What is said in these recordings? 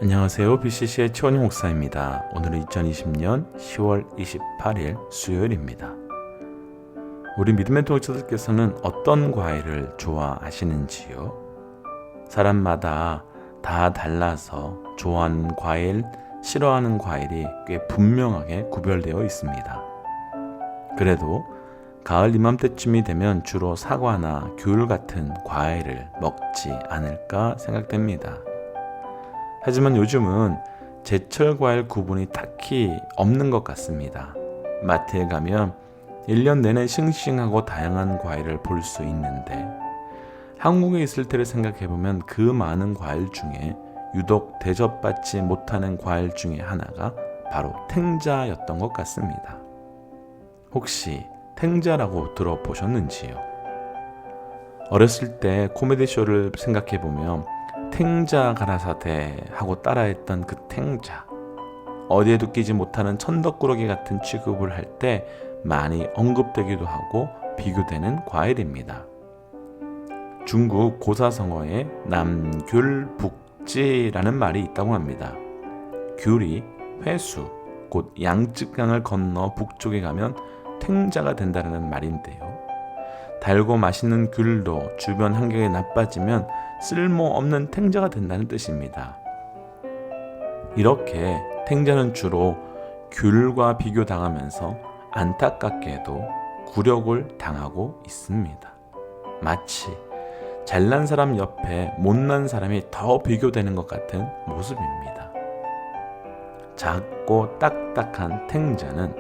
안녕하세요. BCC의 최원희 목사입니다. 오늘은 2020년 10월 28일 수요일입니다. 우리 믿음의 동역자들께서는 어떤 과일을 좋아하시는지요? 사람마다 다 달라서 좋아하는 과일, 싫어하는 과일이 꽤 분명하게 구별되어 있습니다. 그래도 가을 이맘때쯤이 되면 주로 사과나 귤 같은 과일을 먹지 않을까 생각됩니다. 하지만 요즘은 제철 과일 구분이 딱히 없는 것 같습니다. 마트에 가면 1년 내내 싱싱하고 다양한 과일을 볼 수 있는데 한국에 있을 때를 생각해보면 그 많은 과일 중에 유독 대접받지 못하는 과일 중에 하나가 바로 탱자였던 것 같습니다. 혹시 탱자라고 들어보셨는지요? 어렸을 때 코미디쇼를 생각해보면 탱자 가라사대 하고 따라했던 그 탱자, 어디에도 끼지 못하는 천덕꾸러기 같은 취급을 할 때 많이 언급되기도 하고 비교되는 과일입니다. 중국 고사성어에 남귤북지라는 말이 있다고 합니다. 귤이 회수, 곧 양쯔강을 건너 북쪽에 가면 탱자가 된다는 말인데요. 달고 맛있는 귤도 주변 환경이 나빠지면 쓸모없는 탱자가 된다는 뜻입니다. 이렇게 탱자는 주로 귤과 비교당하면서 안타깝게도 굴욕을 당하고 있습니다. 마치 잘난 사람 옆에 못난 사람이 더 비교되는 것 같은 모습입니다. 작고 딱딱한 탱자는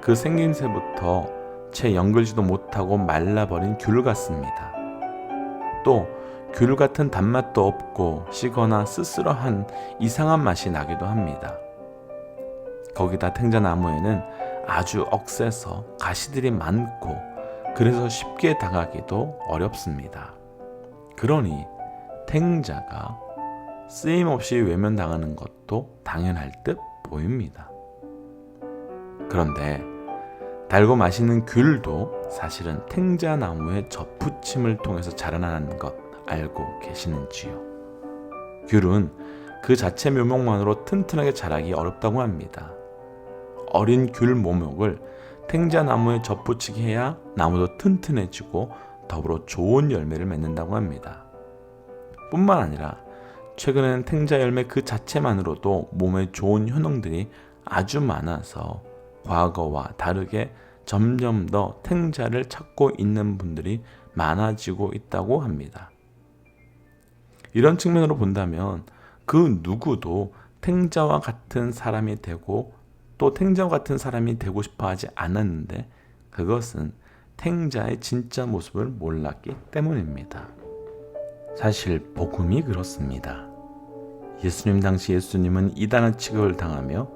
그 생김새부터 채 연글지도 못하고 말라버린 귤 같습니다. 또 귤 같은 단맛도 없고 시거나 쓸쓸한 이상한 맛이 나기도 합니다. 거기다 탱자나무에는 아주 억세서 가시들이 많고 그래서 쉽게 다가기도 어렵습니다. 그러니 탱자가 쓰임없이 외면당하는 것도 당연할 듯 보입니다. 그런데 달고 맛있는 귤도 사실은 탱자나무의 접붙임을 통해서 자라나는 것 알고 계시는지요? 귤은 그 자체 묘목만으로 튼튼하게 자라기 어렵다고 합니다. 어린 귤 모목을 탱자나무에 접붙이게 해야 나무도 튼튼해지고 더불어 좋은 열매를 맺는다고 합니다. 뿐만 아니라 최근에는 탱자 열매 그 자체만으로도 몸에 좋은 효능들이 아주 많아서 과거와 다르게 점점 더 탱자를 찾고 있는 분들이 많아지고 있다고 합니다. 이런 측면으로 본다면 그 누구도 탱자와 같은 사람이 되고 또 탱자와 같은 사람이 되고 싶어 하지 않았는데 그것은 탱자의 진짜 모습을 몰랐기 때문입니다. 사실 복음이 그렇습니다. 예수님 당시 예수님은 이단의 취급을 당하며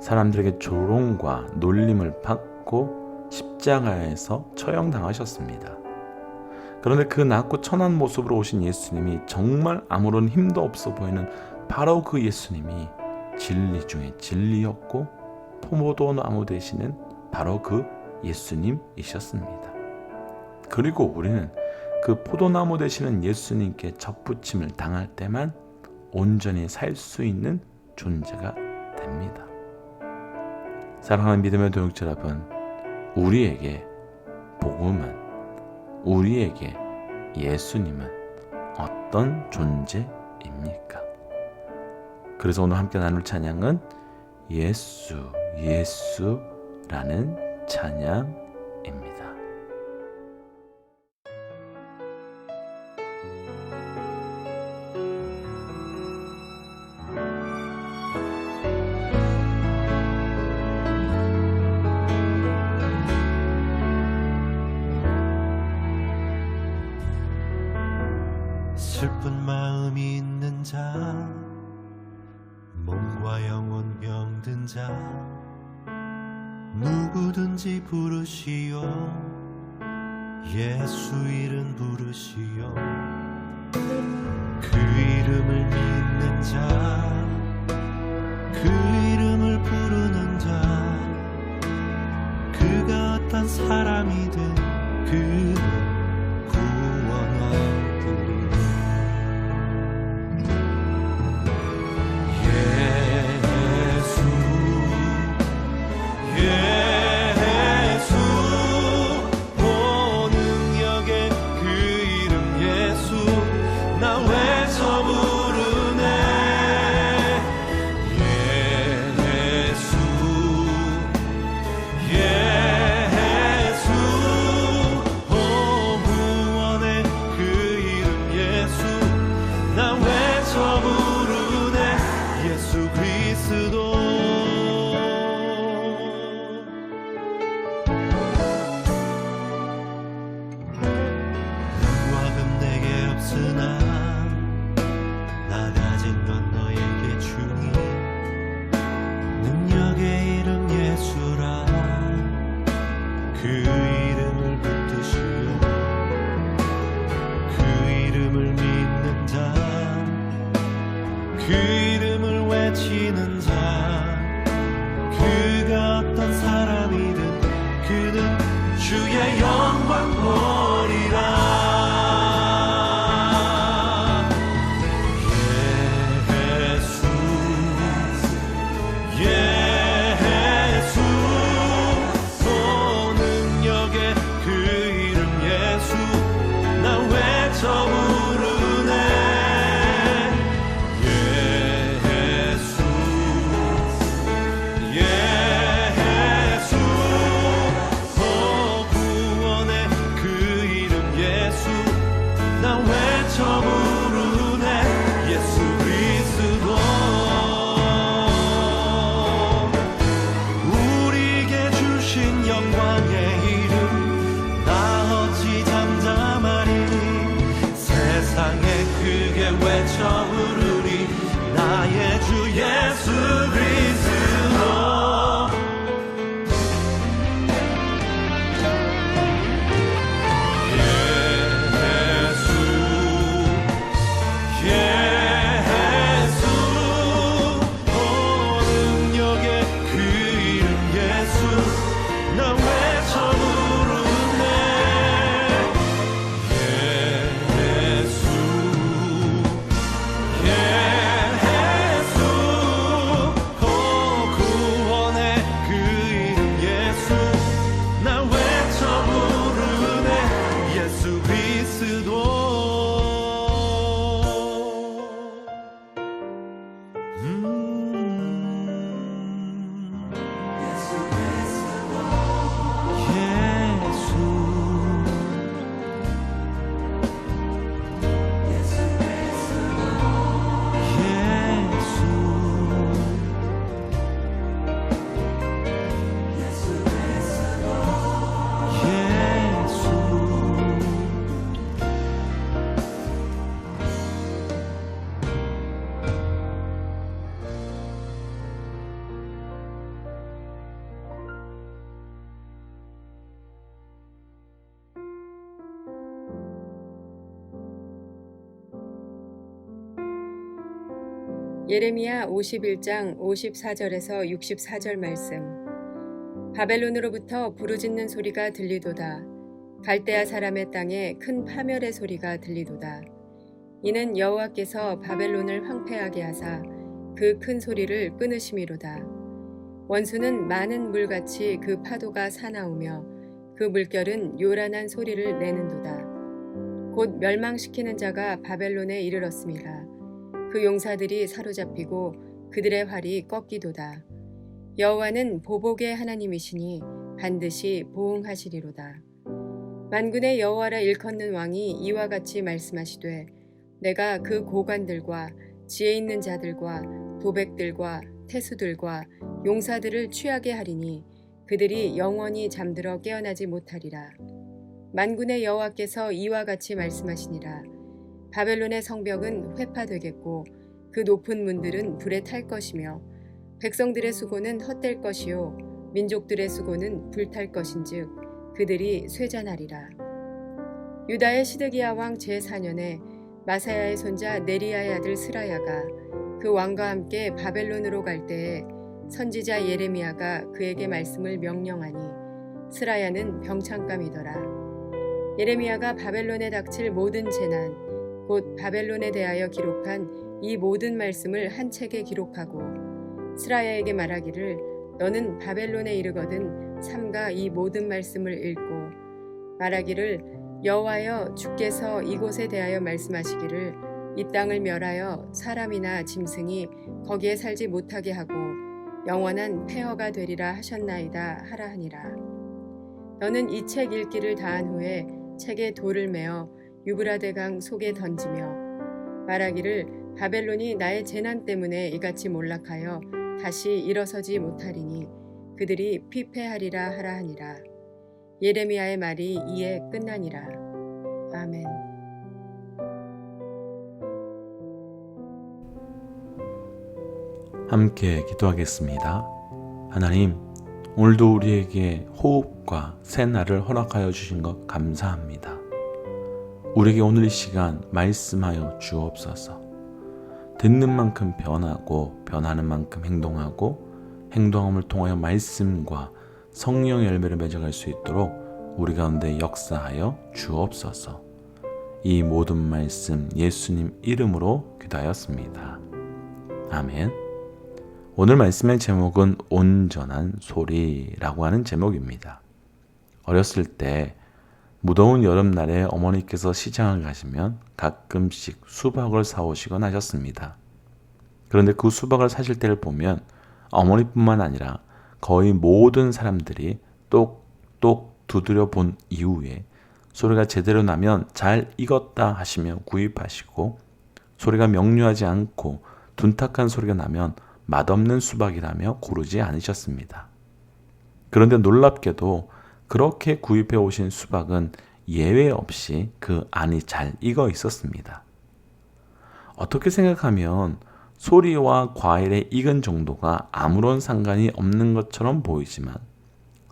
사람들에게 조롱과 놀림을 받고 십자가에서 처형당하셨습니다. 그런데 그 낮고 천한 모습으로 오신 예수님이 정말 아무런 힘도 없어 보이는 바로 그 예수님이 진리 중에 진리였고 포도나무 되시는 바로 그 예수님이셨습니다. 그리고 우리는 그 포도나무 되시는 예수님께 접붙임을 당할 때만 온전히 살 수 있는 존재가 됩니다. 사랑하는 믿음의 동역자 여러분, 우리에게 복음은, 우리에게 예수님은 어떤 존재입니까? 그래서 오늘 함께 나눌 찬양은 예수, 예수라는 찬양입니다. 슬픈 마음이 있는 자, 몸과 영혼 병든 자, 누구든지 부르시오. 예수 이름 부르시오. 그 이름을 믿는 자, 그 이름을 부르는 자, 그가 어떤 사람이든 그는 구원하리니. 그 이름을 외치는 자 그가 어떤 사람이든 그는 주의 영광 보리라. 외쳐 부르리 나의 주 예수 그리스도. 예수 능력의 그 이름 예수 나 외쳐 부르네. 예레미야 51장 54절에서 64절 말씀. 바벨론으로부터 부르짖는 소리가 들리도다. 갈대아 사람의 땅에 큰 파멸의 소리가 들리도다. 이는 여호와께서 바벨론을 황폐하게 하사 그 큰 소리를 끊으심이로다. 원수는 많은 물같이 그 파도가 사나우며 그 물결은 요란한 소리를 내는도다. 곧 멸망시키는 자가 바벨론에 이르렀습니다. 그 용사들이 사로잡히고 그들의 활이 꺾이도다. 여호와는 보복의 하나님이시니 반드시 보응하시리로다. 만군의 여호와라 일컫는 왕이 이와 같이 말씀하시되 내가 그 고관들과 지혜 있는 자들과 도백들과 태수들과 용사들을 취하게 하리니 그들이 영원히 잠들어 깨어나지 못하리라. 만군의 여호와께서 이와 같이 말씀하시니라. 바벨론의 성벽은 회파되겠고 그 높은 문들은 불에 탈 것이며 백성들의 수고는 헛될 것이요 민족들의 수고는 불탈 것인즉 그들이 쇠잔하리라. 유다의 시드기야 왕 제4년에 마사야의 손자 네리야의 아들 스라야가 그 왕과 함께 바벨론으로 갈 때에 선지자 예레미야가 그에게 말씀을 명령하니 스라야는 병창감이더라. 예레미야가 바벨론에 닥칠 모든 재난 곧 바벨론에 대하여 기록한 이 모든 말씀을 한 책에 기록하고 스라야에게 말하기를 너는 바벨론에 이르거든 삼가 이 모든 말씀을 읽고 말하기를 여호와여 주께서 이곳에 대하여 말씀하시기를 이 땅을 멸하여 사람이나 짐승이 거기에 살지 못하게 하고 영원한 폐허가 되리라 하셨나이다 하라 하니라. 너는 이 책 읽기를 다한 후에 책에 돌을 메어 유브라데강 속에 던지며 말하기를 바벨론이 나의 재난 때문에 이같이 몰락하여 다시 일어서지 못하리니 그들이 피폐하리라 하라 하니라. 예레미야의 말이 이에 끝나니라. 아멘. 함께 기도하겠습니다. 하나님, 오늘도 우리에게 호흡과 새날을 허락하여 주신 것 감사합니다. 우리에게 오늘 이 시간 말씀하여 주옵소서. 듣는 만큼 변하고 변하는 만큼 행동하고 행동함을 통하여 말씀과 성령의 열매를 맺어갈 수 있도록 우리 가운데 역사하여 주옵소서. 이 모든 말씀 예수님 이름으로 기도하였습니다. 아멘. 오늘 말씀의 제목은 온전한 소리라고 하는 제목입니다. 어렸을 때 무더운 여름날에 어머니께서 시장을 가시면 가끔씩 수박을 사오시곤 하셨습니다. 그런데 그 수박을 사실 때를 보면 어머니뿐만 아니라 거의 모든 사람들이 똑똑 두드려 본 이후에 소리가 제대로 나면 잘 익었다 하시며 구입하시고, 소리가 명료하지 않고 둔탁한 소리가 나면 맛없는 수박이라며 고르지 않으셨습니다. 그런데 놀랍게도 그렇게 구입해 오신 수박은 예외 없이 그 안이 잘 익어 있었습니다. 어떻게 생각하면 소리와 과일의 익은 정도가 아무런 상관이 없는 것처럼 보이지만,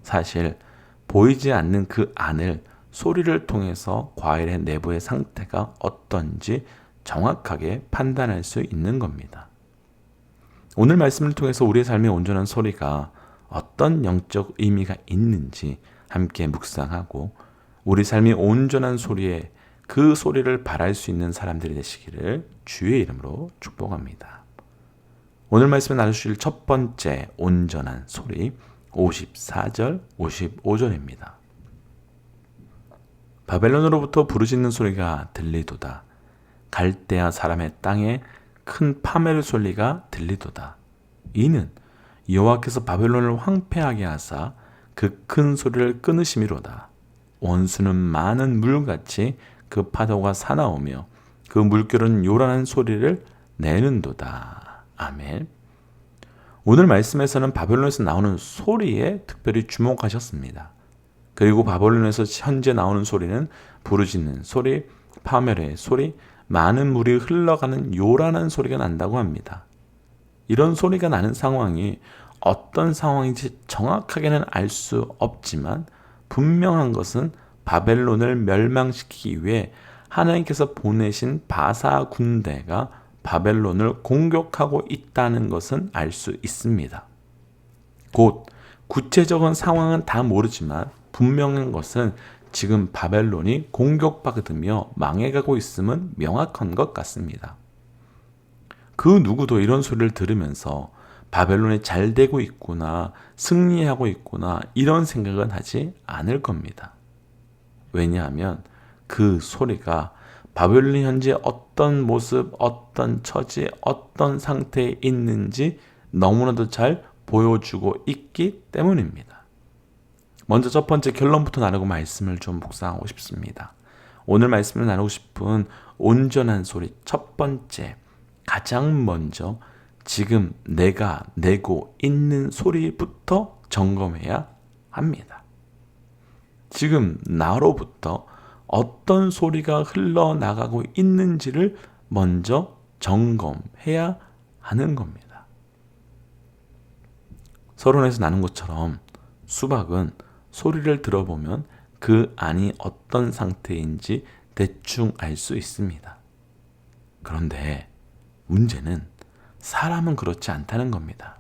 사실 보이지 않는 그 안을 소리를 통해서 과일의 내부의 상태가 어떤지 정확하게 판단할 수 있는 겁니다. 오늘 말씀을 통해서 우리의 삶의 온전한 소리가 어떤 영적 의미가 있는지 함께 묵상하고, 우리 삶이 온전한 소리에 그 소리를 바랄 수 있는 사람들이 되시기를 주의 이름으로 축복합니다. 오늘 말씀에 나누실 첫 번째 온전한 소리 54절 55절입니다. 바벨론으로부터 부르짖는 소리가 들리도다. 갈대아 사람의 땅에 큰 파멸의 소리가 들리도다. 이는 여호와께서 바벨론을 황폐하게 하사 그 큰 소리를 끊으심이로다. 원수는 많은 물같이 그 파도가 사나우며 그 물결은 요란한 소리를 내는도다. 아멘. 오늘 말씀에서는 바벨론에서 나오는 소리에 특별히 주목하셨습니다. 그리고 바벨론에서 현재 나오는 소리는 부르짖는 소리, 파멸의 소리, 많은 물이 흘러가는 요란한 소리가 난다고 합니다. 이런 소리가 나는 상황이 어떤 상황인지 정확하게는 알 수 없지만, 분명한 것은 바벨론을 멸망시키기 위해 하나님께서 보내신 바사 군대가 바벨론을 공격하고 있다는 것은 알 수 있습니다. 곧 구체적인 상황은 다 모르지만 분명한 것은 지금 바벨론이 공격받으며 망해가고 있음은 명확한 것 같습니다. 그 누구도 이런 소리를 들으면서 바벨론이 잘 되고 있구나, 승리하고 있구나, 이런 생각은 하지 않을 겁니다. 왜냐하면 그 소리가 바벨론이 현재 어떤 모습, 어떤 처지, 어떤 상태에 있는지 너무나도 잘 보여주고 있기 때문입니다. 먼저 첫 번째 결론부터 나누고 말씀을 좀 묵상하고 싶습니다. 오늘 말씀을 나누고 싶은 온전한 소리 첫 번째, 가장 먼저 지금 내가 내고 있는 소리부터 점검해야 합니다. 지금 나로부터 어떤 소리가 흘러나가고 있는지를 먼저 점검해야 하는 겁니다. 서론에서 나눈 것처럼 수박은 소리를 들어보면 그 안이 어떤 상태인지 대충 알 수 있습니다. 그런데 문제는 사람은 그렇지 않다는 겁니다.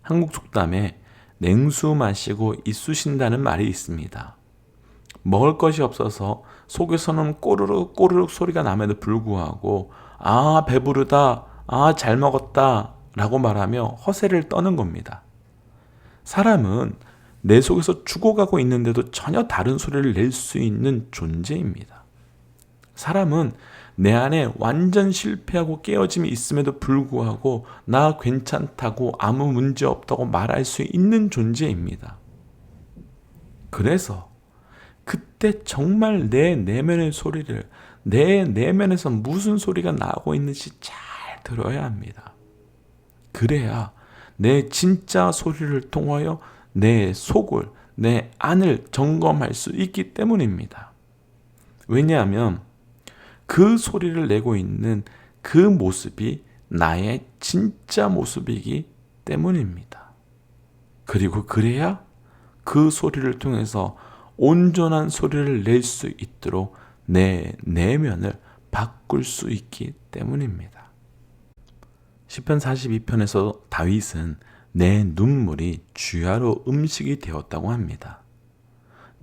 한국 속담에 냉수 마시고 이쑤신다는 말이 있습니다. 먹을 것이 없어서 속에서는 꼬르륵 꼬르륵 소리가 남에도 불구하고 아 배부르다, 아 잘 먹었다 라고 말하며 허세를 떠는 겁니다. 사람은 내 속에서 죽어가고 있는데도 전혀 다른 소리를 낼 수 있는 존재입니다. 사람은 내 안에 완전 실패하고 깨어짐이 있음에도 불구하고 나 괜찮다고 아무 문제 없다고 말할 수 있는 존재입니다. 그래서 그때 정말 내 내면의 소리를, 내 내면에서 무슨 소리가 나오고 있는지 잘 들어야 합니다. 그래야 내 진짜 소리를 통하여 내 속을, 내 안을 점검할 수 있기 때문입니다. 왜냐하면 그 소리를 내고 있는 그 모습이 나의 진짜 모습이기 때문입니다. 그리고 그래야 그 소리를 통해서 온전한 소리를 낼 수 있도록 내 내면을 바꿀 수 있기 때문입니다. 시편 42편에서 다윗은 내 눈물이 주야로 음식이 되었다고 합니다.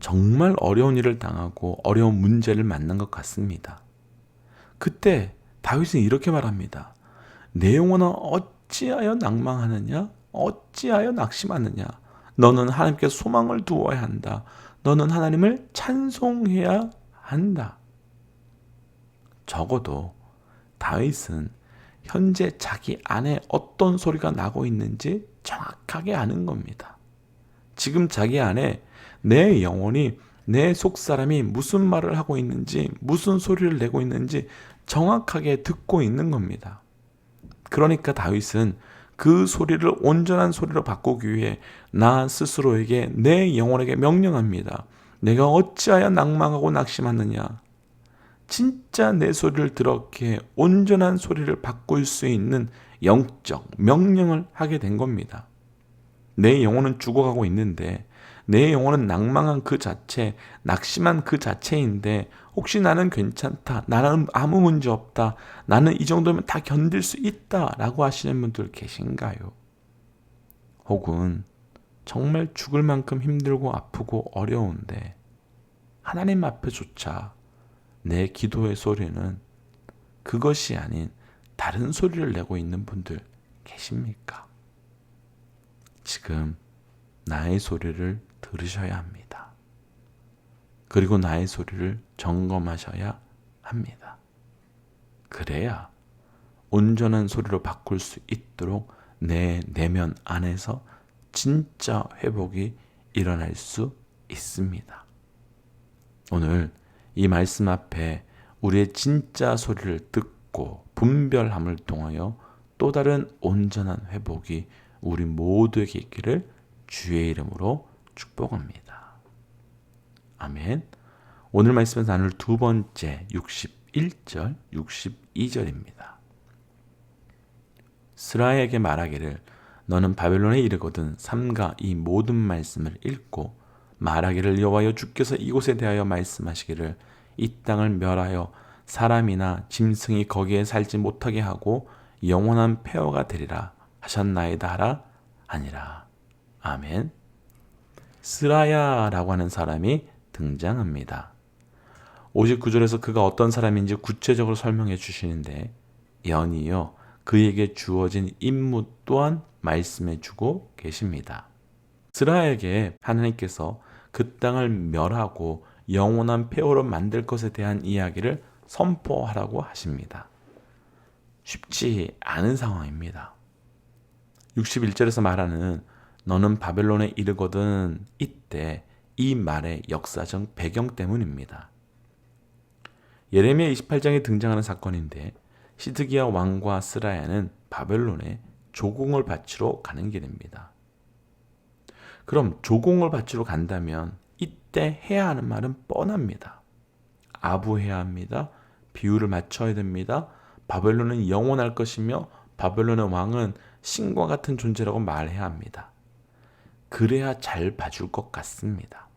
정말 어려운 일을 당하고 어려운 문제를 만난 것 같습니다. 그때 다윗은 이렇게 말합니다. 내 영혼아 어찌하여 낭망하느냐? 어찌하여 낙심하느냐? 너는 하나님께 소망을 두어야 한다. 너는 하나님을 찬송해야 한다. 적어도 다윗은 현재 자기 안에 어떤 소리가 나고 있는지 정확하게 아는 겁니다. 지금 자기 안에 내 영혼이, 내 속사람이 무슨 말을 하고 있는지, 무슨 소리를 내고 있는지 정확하게 듣고 있는 겁니다. 그러니까 다윗은 그 소리를 온전한 소리로 바꾸기 위해 나 스스로에게, 내 영혼에게 명령합니다. 내가 어찌하여 낭망하고 낙심하느냐? 진짜 내 소리를 들었기에 온전한 소리를 바꿀 수 있는 영적 명령을 하게 된 겁니다. 내 영혼은 죽어가고 있는데, 내 영혼은 낭망한 그 자체, 낙심한 그 자체인데 혹시 나는 괜찮다, 나는 아무 문제 없다, 나는 이 정도면 다 견딜 수 있다 라고 하시는 분들 계신가요? 혹은 정말 죽을 만큼 힘들고 아프고 어려운데 하나님 앞에조차 내 기도의 소리는 그것이 아닌 다른 소리를 내고 있는 분들 계십니까? 지금 나의 소리를 들으셔야 합니다. 그리고 나의 소리를 점검하셔야 합니다. 그래야 온전한 소리로 바꿀 수 있도록 내 내면 안에서 진짜 회복이 일어날 수 있습니다. 오늘 이 말씀 앞에 우리의 진짜 소리를 듣고 분별함을 통하여 또 다른 온전한 회복이 우리 모두에게 있기를 주의 이름으로 축복합니다. 아멘. 오늘 말씀에서 나눌 두 번째 61절, 62절입니다. 스라야에게 말하기를 너는 바벨론에 이르거든 삼가 이 모든 말씀을 읽고 말하기를 여호와여 주께서 이곳에 대하여 말씀하시기를 이 땅을 멸하여 사람이나 짐승이 거기에 살지 못하게 하고 영원한 폐허가 되리라 하셨나이다 하라 아니라. 아멘. 스라야라고 하는 사람이 등장합니다. 59절에서 그가 어떤 사람인지 구체적으로 설명해 주시는데 연이어 그에게 주어진 임무 또한 말씀해 주고 계십니다. 스라야에게 하나님께서 그 땅을 멸하고 영원한 폐허로 만들 것에 대한 이야기를 선포하라고 하십니다. 쉽지 않은 상황입니다. 61절에서 말하는 너는 바벨론에 이르거든 이때 이 말의 역사적 배경 때문입니다. 예레미야 28장에 등장하는 사건인데 시드기야 왕과 스라야는 바벨론에 조공을 바치러 가는 길입니다. 그럼 조공을 바치러 간다면 이때 해야 하는 말은 뻔합니다. 아부해야 합니다. 비유를 맞춰야 됩니다. 바벨론은 영원할 것이며 바벨론의 왕은 신과 같은 존재라고 말해야 합니다. 그래야 잘 봐줄 것 같습니다.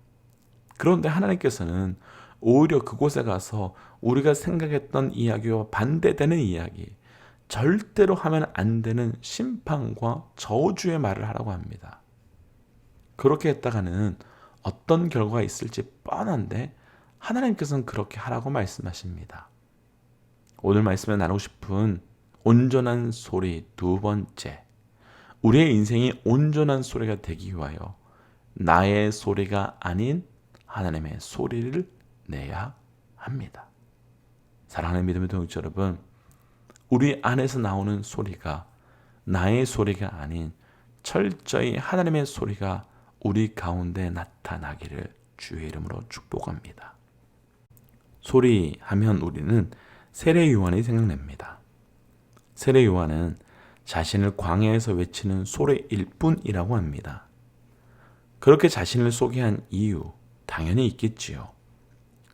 그런데 하나님께서는 오히려 그곳에 가서 우리가 생각했던 이야기와 반대되는 이야기, 절대로 하면 안 되는 심판과 저주의 말을 하라고 합니다. 그렇게 했다가는 어떤 결과가 있을지 뻔한데 하나님께서는 그렇게 하라고 말씀하십니다. 오늘 말씀에 나누고 싶은 온전한 소리 두 번째, 우리의 인생이 온전한 소리가 되기 위하여 나의 소리가 아닌 하나님의 소리를 내야 합니다. 사랑하는 믿음의 동역자 여러분, 우리 안에서 나오는 소리가 나의 소리가 아닌 철저히 하나님의 소리가 우리 가운데 나타나기를 주의 이름으로 축복합니다. 소리하면 우리는 세례 요한이 생각납니다. 세례 요한은 자신을 광야에서 외치는 소리일 뿐이라고 합니다. 그렇게 자신을 소개한 이유 당연히 있겠지요.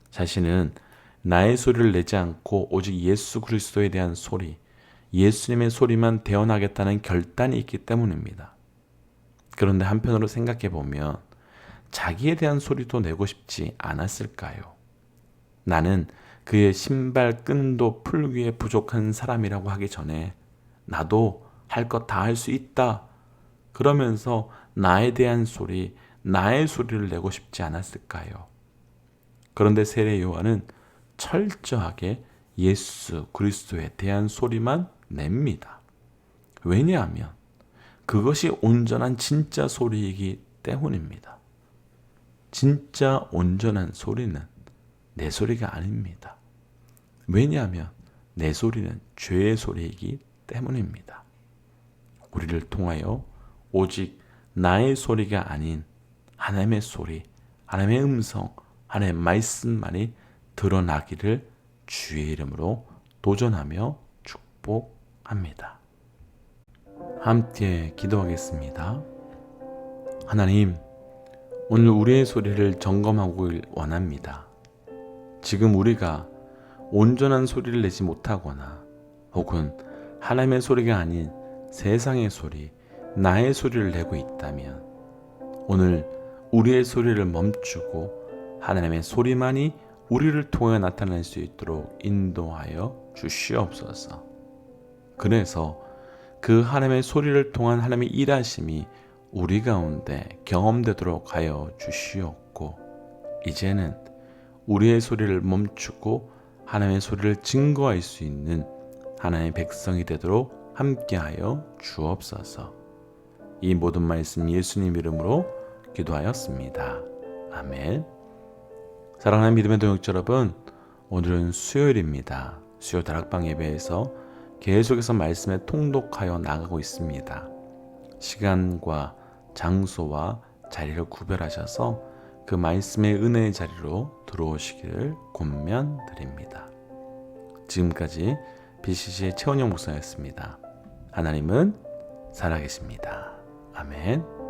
자신은 나의 소리를 내지 않고 오직 예수 그리스도에 대한 소리, 예수님의 소리만 대언하겠다는 결단이 있기 때문입니다. 그런데 한편으로 생각해 보면 자기에 대한 소리도 내고 싶지 않았을까요? 나는 그의 신발 끈도 풀기에 부족한 사람이라고 하기 전에 나도 할 것 다 할 수 있다. 그러면서 나에 대한 소리, 나의 소리를 내고 싶지 않았을까요? 그런데 세례 요한은 철저하게 예수 그리스도에 대한 소리만 냅니다. 왜냐하면 그것이 온전한 진짜 소리이기 때문입니다. 진짜 온전한 소리는 내 소리가 아닙니다. 왜냐하면 내 소리는 죄의 소리이기 때문입니다. 우리를 통하여 오직 나의 소리가 아닌 하나님의 소리, 하나님의 음성, 하나님의 말씀만이 드러나기를 주의 이름으로 도전하며 축복합니다. 함께 기도하겠습니다. 하나님, 오늘 우리의 소리를 점검하길 원합니다. 지금 우리가 온전한 소리를 내지 못하거나 혹은 하나님의 소리가 아닌 세상의 소리, 나의 소리를 내고 있다면 오늘 우리의 소리를 멈추고 하나님의 소리만이 우리를 통해 나타날 수 있도록 인도하여 주시옵소서. 그래서 그 하나님의 소리를 통한 하나님의 일하심이 우리 가운데 경험되도록 하여 주시옵고, 이제는 우리의 소리를 멈추고 하나님의 소리를 증거할 수 있는 하나님의 백성이 되도록 함께하여 주옵소서. 이 모든 말씀 예수님 이름으로 기도하였습니다. 아멘. 사랑하는 믿음의 동역자 여러분, 오늘은 수요일입니다. 수요 다락방 예배에서 계속해서 말씀에 통독하여 나가고 있습니다. 시간과 장소와 자리를 구별하셔서 그 말씀의 은혜의 자리로 들어오시기를 권면드립니다. 지금까지 BCC의 최원영 목사였습니다. 하나님은 살아계십니다. 아멘.